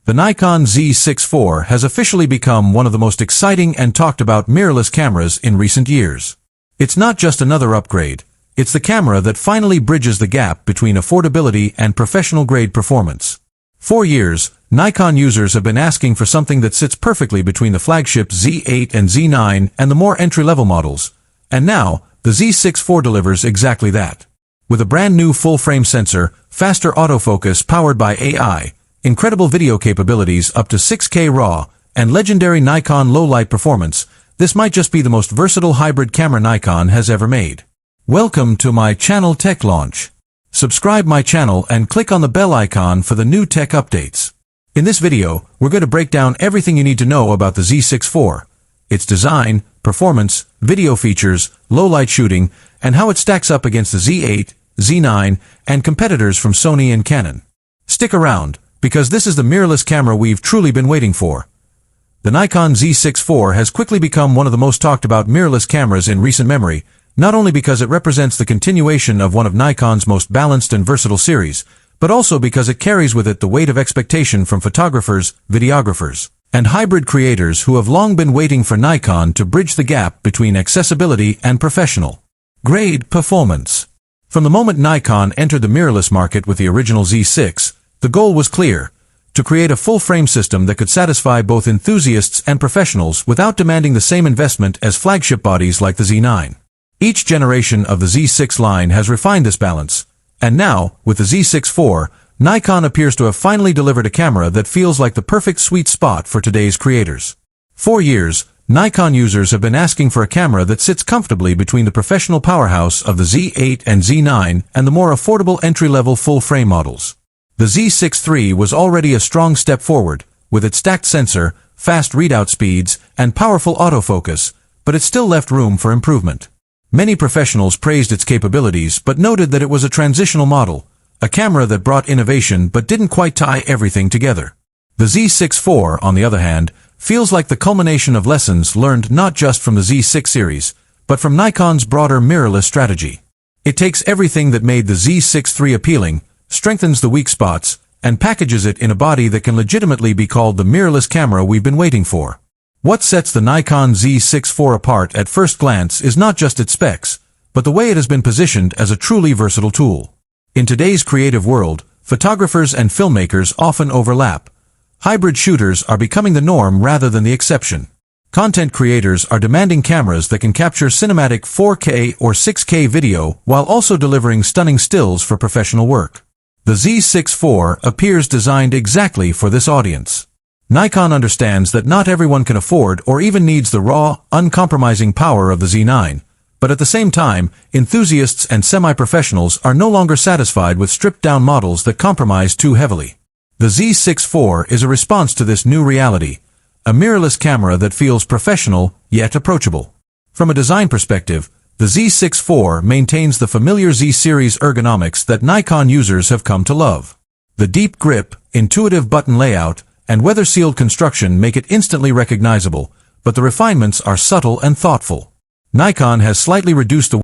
The Nikon Z6 IV has officially become one of the most exciting and talked about mirrorless cameras in recent years. It's not just another upgrade, it's the camera that finally bridges the gap between affordability and professional-grade performance. For years, Nikon users have been asking for something that sits perfectly between the flagship Z8 and Z9 and the more entry-level models, and now, the Z6 IV delivers exactly that. With a brand new full-frame sensor, faster autofocus powered by AI, incredible video capabilities up to 6K RAW, and legendary Nikon low-light performance, this might just be the most versatile hybrid camera Nikon has ever made. Welcome to my channel Tech Launch. Subscribe my channel and click on the bell icon for the new tech updates. In this video, we're going to break down everything you need to know about the Z6 IV, its design, performance, video features, low-light shooting, and how it stacks up against the Z8, Z9, and competitors from Sony and Canon. Stick around, because this is the mirrorless camera we've truly been waiting for. The Nikon Z6 IV has quickly become one of the most talked about mirrorless cameras in recent memory, not only because it represents the continuation of one of Nikon's most balanced and versatile series, but also because it carries with it the weight of expectation from photographers, videographers, and hybrid creators who have long been waiting for Nikon to bridge the gap between accessibility and professional-grade performance. From the moment Nikon entered the mirrorless market with the original Z6, the goal was clear: to create a full-frame system that could satisfy both enthusiasts and professionals without demanding the same investment as flagship bodies like the Z9. Each generation of the Z6 line has refined this balance, and now, with the Z6 IV, Nikon appears to have finally delivered a camera that feels like the perfect sweet spot for today's creators. For years, Nikon users have been asking for a camera that sits comfortably between the professional powerhouse of the Z8 and Z9 and the more affordable entry-level full-frame models. The Z6 III was already a strong step forward, with its stacked sensor, fast readout speeds, and powerful autofocus, but it still left room for improvement. Many professionals praised its capabilities but noted that it was a transitional model, a camera that brought innovation but didn't quite tie everything together. The Z6 IV, on the other hand, feels like the culmination of lessons learned not just from the Z6 series, but from Nikon's broader mirrorless strategy. It takes everything that made the Z6 III appealing, strengthens the weak spots, and packages it in a body that can legitimately be called the mirrorless camera we've been waiting for. What sets the Nikon Z6 IV apart at first glance is not just its specs, but the way it has been positioned as a truly versatile tool. In today's creative world, photographers and filmmakers often overlap. Hybrid shooters are becoming the norm rather than the exception. Content creators are demanding cameras that can capture cinematic 4K or 6K video while also delivering stunning stills for professional work. The Z6 IV appears designed exactly for this audience. Nikon understands that not everyone can afford or even needs the raw, uncompromising power of the Z9, but at the same time, enthusiasts and semi-professionals are no longer satisfied with stripped-down models that compromise too heavily. The Z6 IV is a response to this new reality, a mirrorless camera that feels professional yet approachable. From a design perspective, the Z6 IV maintains the familiar Z-series ergonomics that Nikon users have come to love. The deep grip, intuitive button layout, and weather-sealed construction make it instantly recognizable, but the refinements are subtle and thoughtful. Nikon has slightly reduced the